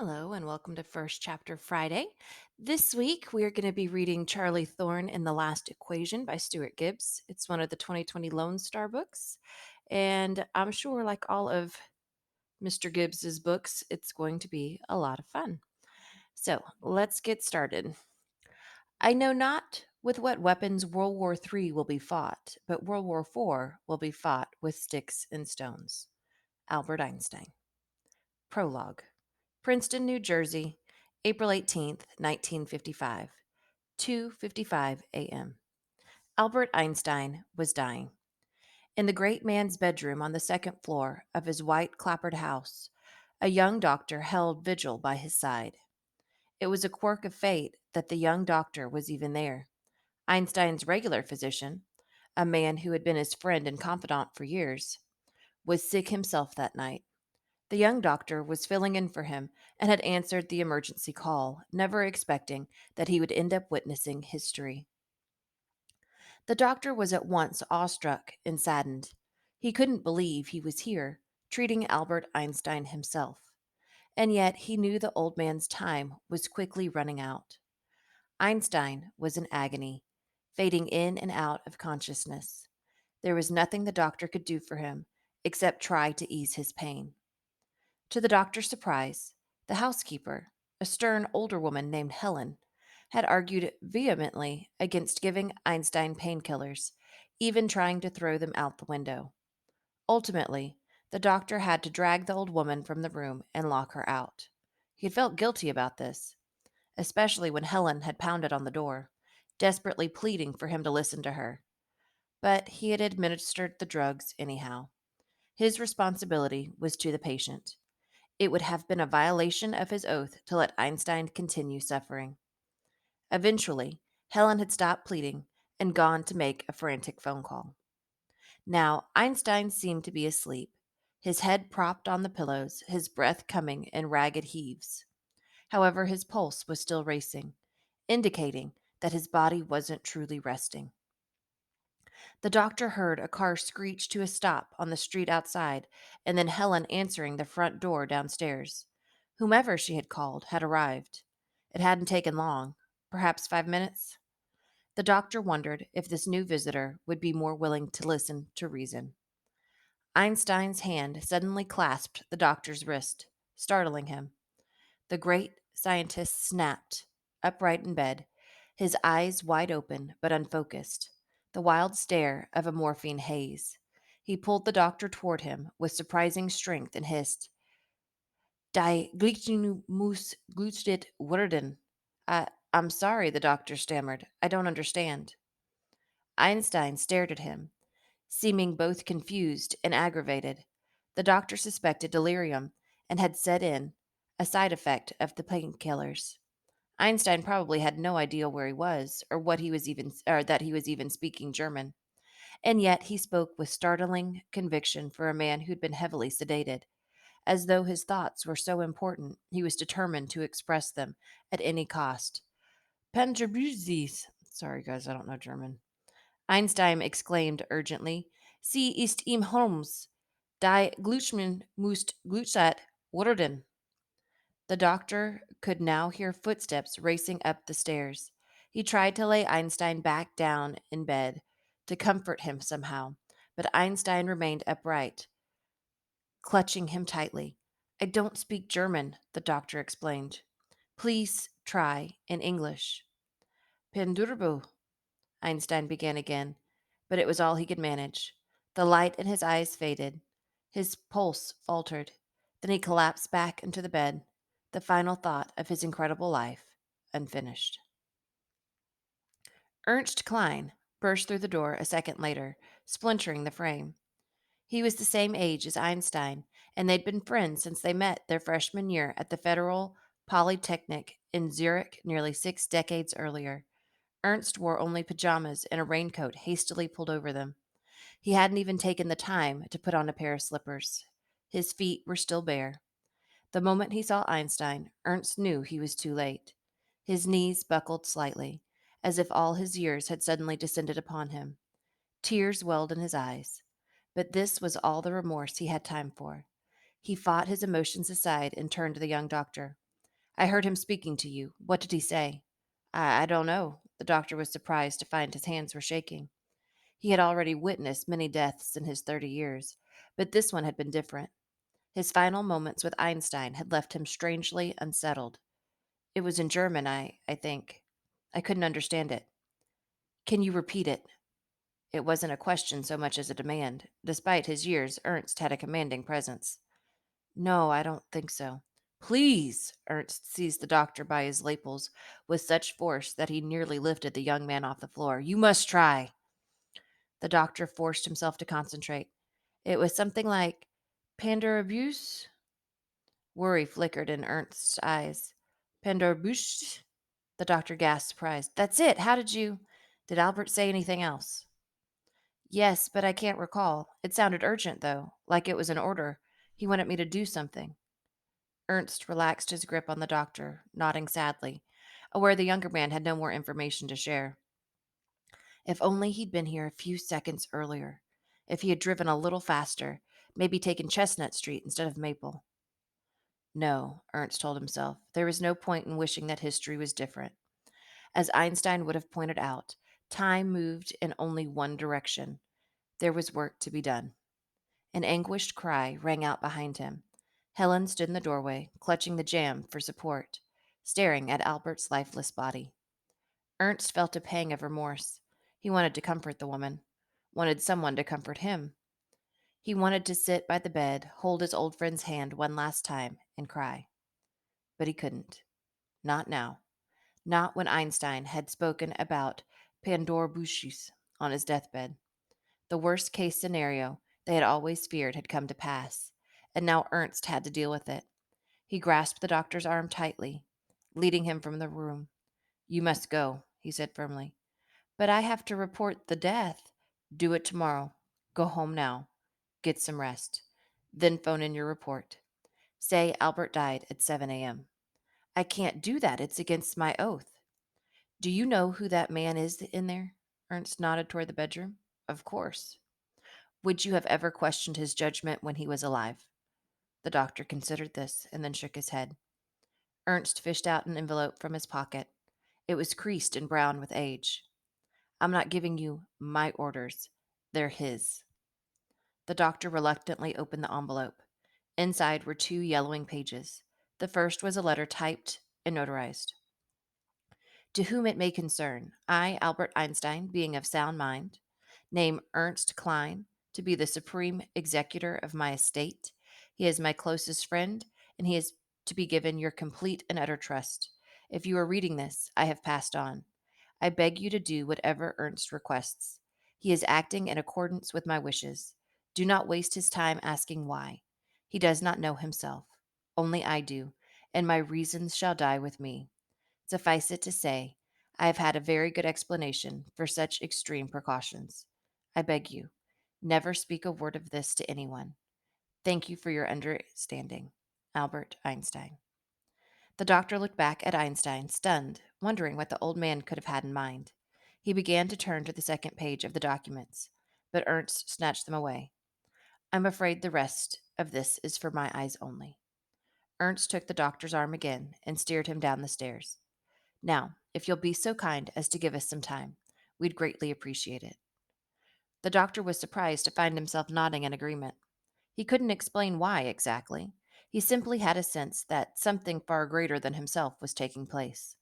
Hello, and welcome to First Chapter Friday. This week, we're going to be reading Charlie Thorne in The Last Equation by Stuart Gibbs. It's one of the 2020 Lone Star books, and I'm sure, like all of Mr. Gibbs's books, it's going to be a lot of fun. So, let's get started. I know not with what weapons World War III will be fought, but World War IV will be fought with sticks and stones. Albert Einstein. Prologue. Princeton, New Jersey, April 18th, 1955, 2:55 a.m. Albert Einstein was dying. In the great man's bedroom on the second floor of his white clapboard house, a young doctor held vigil by his side. It was a quirk of fate that the young doctor was even there. Einstein's regular physician, a man who had been his friend and confidant for years, was sick himself that night. The young doctor was filling in for him and had answered the emergency call, never expecting that he would end up witnessing history. The doctor was at once awestruck and saddened. He couldn't believe he was here, treating Albert Einstein himself. And yet he knew the old man's time was quickly running out. Einstein was in agony, fading in and out of consciousness. There was nothing the doctor could do for him except try to ease his pain. To the doctor's surprise, the housekeeper, a stern older woman named Helen, had argued vehemently against giving Einstein painkillers, even trying to throw them out the window. Ultimately, the doctor had to drag the old woman from the room and lock her out. He had felt guilty about this, especially when Helen had pounded on the door, desperately pleading for him to listen to her. But he had administered the drugs anyhow. His responsibility was to the patient. It would have been a violation of his oath to let Einstein continue suffering. Eventually, Helen had stopped pleading and gone to make a frantic phone call. Now, Einstein seemed to be asleep, his head propped on the pillows, his breath coming in ragged heaves. However, his pulse was still racing, indicating that his body wasn't truly resting. The doctor heard a car screech to a stop on the street outside, and then Helen answering the front door downstairs. Whomever she had called had arrived. It hadn't taken long, perhaps 5 minutes. The doctor wondered if this new visitor would be more willing to listen to reason. Einstein's hand suddenly clasped the doctor's wrist, startling him. The great scientist snapped, upright in bed, his eyes wide open but unfocused, the wild stare of a morphine haze. He pulled the doctor toward him with surprising strength and hissed, Die Gleichnis glutet worden. I'm sorry, the doctor stammered. I don't understand. Einstein stared at him, seeming both confused and aggravated. The doctor suspected delirium and had set in, a side effect of the painkillers. Einstein probably had no idea where he was or that he was even speaking German. And yet he spoke with startling conviction for a man who'd been heavily sedated, as though his thoughts were so important he was determined to express them at any cost. Pangerbuzis. Sorry guys, I don't know German. Einstein exclaimed urgently, Sie ist im Holmes. Die Glutschman must Glutsat worden. The doctor could now hear footsteps racing up the stairs. He tried to lay Einstein back down in bed, to comfort him somehow, but Einstein remained upright, clutching him tightly. I don't speak German, the doctor explained. Please try in English. Pendurbu, Einstein began again, but it was all he could manage. The light in his eyes faded. His pulse faltered. Then he collapsed back into the bed, the final thought of his incredible life unfinished. Ernst Klein burst through the door a second later, splintering the frame. He was the same age as Einstein, and they'd been friends since they met their freshman year at the Federal Polytechnic in Zurich nearly 6 decades earlier. Ernst wore only pajamas and a raincoat hastily pulled over them. He hadn't even taken the time to put on a pair of slippers. His feet were still bare. The moment he saw Einstein, Ernst knew he was too late. His knees buckled slightly, as if all his years had suddenly descended upon him. Tears welled in his eyes. But this was all the remorse he had time for. He fought his emotions aside and turned to the young doctor. I heard him speaking to you. What did he say? I don't know. The doctor was surprised to find his hands were shaking. He had already witnessed many deaths in his 30 years, but this one had been different. His final moments with Einstein had left him strangely unsettled. It was in German, I think. I couldn't understand it. Can you repeat it? It wasn't a question so much as a demand. Despite his years, Ernst had a commanding presence. No, I don't think so. Please! Ernst seized the doctor by his lapels with such force that he nearly lifted the young man off the floor. You must try. The doctor forced himself to concentrate. It was something like Panderabuse. Worry flickered in Ernst's eyes. Panderabuse? The doctor gasped, surprised. That's it. How did you. Did Albert say anything else? Yes, but I can't recall. It sounded urgent, though, like it was an order. He wanted me to do something. Ernst relaxed his grip on the doctor, nodding sadly, aware the younger man had no more information to share. If only he'd been here a few seconds earlier. If he had driven a little faster, maybe taken Chestnut Street instead of Maple. No, Ernst told himself, there was no point in wishing that history was different. As Einstein would have pointed out, time moved in only one direction. There was work to be done. An anguished cry rang out behind him. Helen stood in the doorway, clutching the jamb for support, staring at Albert's lifeless body. Ernst felt a pang of remorse. He wanted to comfort the woman, wanted someone to comfort him. He wanted to sit by the bed, hold his old friend's hand one last time, and cry. But he couldn't. Not now. Not when Einstein had spoken about Pandorbushes on his deathbed. The worst case scenario they had always feared had come to pass, and now Ernst had to deal with it. He grasped the doctor's arm tightly, leading him from the room. You must go, he said firmly. But I have to report the death. Do it tomorrow. Go home now. Get some rest. Then phone in your report. Say Albert died at 7 a.m. I can't do that. It's against my oath. Do you know who that man is in there? Ernst nodded toward the bedroom. Of course. Would you have ever questioned his judgment when he was alive? The doctor considered this and then shook his head. Ernst fished out an envelope from his pocket. It was creased and brown with age. I'm not giving you my orders. They're his. The doctor reluctantly opened the envelope. Inside were two yellowing pages. The first was a letter typed and notarized. To whom it may concern, I, Albert Einstein, being of sound mind, name Ernst Klein to be the supreme executor of my estate. He is my closest friend, and he is to be given your complete and utter trust. If you are reading this, I have passed on. I beg you to do whatever Ernst requests. He is acting in accordance with my wishes. Do not waste his time asking why. He does not know himself. Only I do, and my reasons shall die with me. Suffice it to say, I have had a very good explanation for such extreme precautions. I beg you, never speak a word of this to anyone. Thank you for your understanding. Albert Einstein. The doctor looked back at Einstein, stunned, wondering what the old man could have had in mind. He began to turn to the second page of the documents, but Ernst snatched them away. I'm afraid the rest of this is for my eyes only. Ernst took the doctor's arm again and steered him down the stairs. Now, if you'll be so kind as to give us some time, we'd greatly appreciate it. The doctor was surprised to find himself nodding in agreement. He couldn't explain why exactly. He simply had a sense that something far greater than himself was taking place.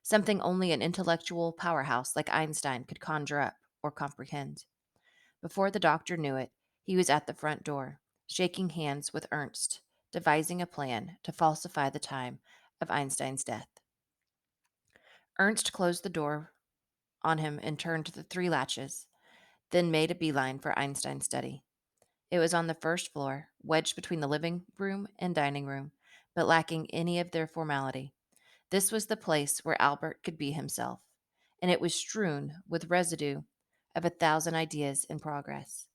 Something only an intellectual powerhouse like Einstein could conjure up or comprehend. Before the doctor knew it, he was at the front door, shaking hands with Ernst, devising a plan to falsify the time of Einstein's death. Ernst closed the door on him and turned the three latches, then made a beeline for Einstein's study. It was on the first floor, wedged between the living room and dining room, but lacking any of their formality. This was the place where Albert could be himself, and it was strewn with residue of 1,000 ideas in progress.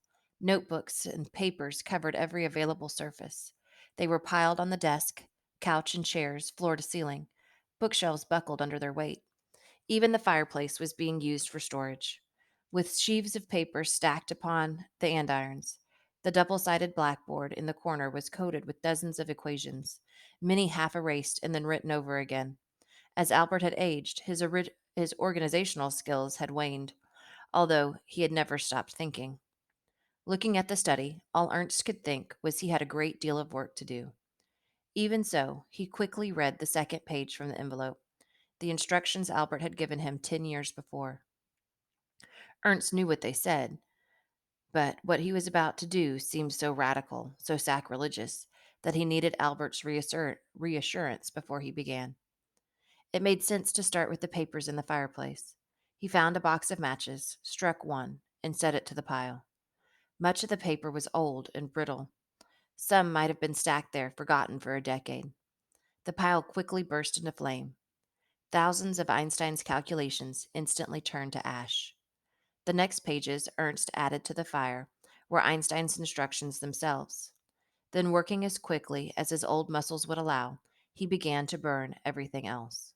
Notebooks and papers covered every available surface. They were piled on the desk, couch, and chairs, floor to ceiling. Bookshelves buckled under their weight. Even the fireplace was being used for storage, with sheaves of paper stacked upon the andirons. The double sided blackboard in the corner was coated with dozens of equations, many half erased and then written over again. As Albert had aged, his organizational skills had waned, although he had never stopped thinking. Looking at the study, all Ernst could think was he had a great deal of work to do. Even so, he quickly read the second page from the envelope, the instructions Albert had given him 10 years before. Ernst knew what they said, but what he was about to do seemed so radical, so sacrilegious, that he needed Albert's reassurance before he began. It made sense to start with the papers in the fireplace. He found a box of matches, struck one, and set it to the pile. Much of the paper was old and brittle. Some might have been stacked there, forgotten for a decade. The pile quickly burst into flame. Thousands of Einstein's calculations instantly turned to ash. The next pages Ernst added to the fire were Einstein's instructions themselves. Then, working as quickly as his old muscles would allow, he began to burn everything else.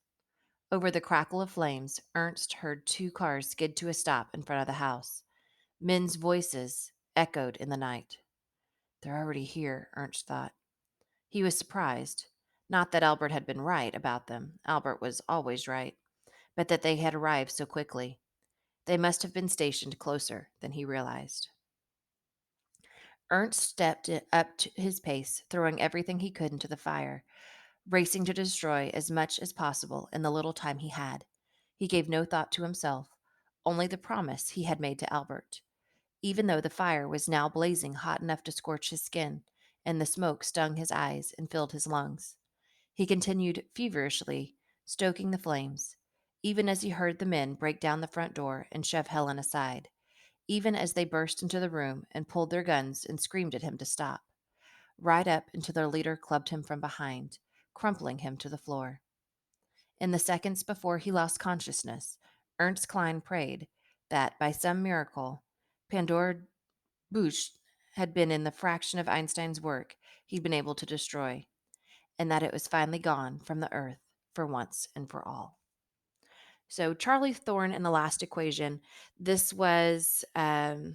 Over the crackle of flames, Ernst heard two cars skid to a stop in front of the house. Men's voices echoed in the night. They're already here, Ernst thought. He was surprised. Not that Albert had been right about them. Albert was always right. But that they had arrived so quickly. They must have been stationed closer than he realized. Ernst up to his pace, throwing everything he could into the fire, racing to destroy as much as possible in the little time he had. He gave no thought to himself, only the promise he had made to Albert. Even though the fire was now blazing hot enough to scorch his skin, and the smoke stung his eyes and filled his lungs, he continued feverishly, stoking the flames, even as he heard the men break down the front door and shove Helen aside, even as they burst into the room and pulled their guns and screamed at him to stop, right up until their leader clubbed him from behind, crumpling him to the floor. In the seconds before he lost consciousness, Ernst Klein prayed that, by some miracle, Pandora Bush had been in the fraction of Einstein's work he'd been able to destroy, and that it was finally gone from the earth for once and for all. So, Charlie Thorne and the Last Equation. This was the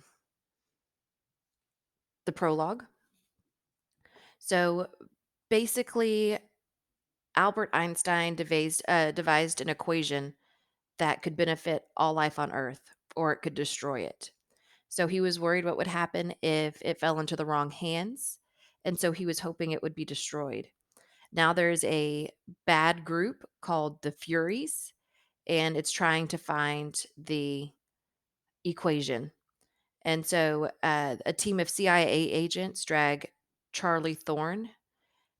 prologue. So, basically, Albert Einstein devised an equation that could benefit all life on Earth, or it could destroy it. So he was worried what would happen if it fell into the wrong hands, and so he was hoping it would be destroyed. Now there's a bad group called the Furies, and it's trying to find the equation. And so a team of CIA agents drag Charlie Thorne,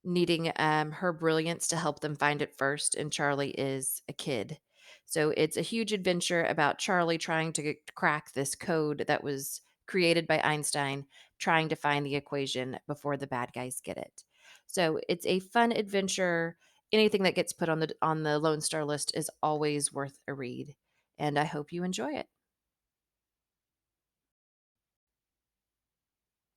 needing her brilliance to help them find it first, and Charlie is a kid. So it's a huge adventure about Charlie trying to crack this code that was created by Einstein, trying to find the equation before the bad guys get it. So it's a fun adventure. Anything that gets put on the Lone Star list is always worth a read, and I hope you enjoy it.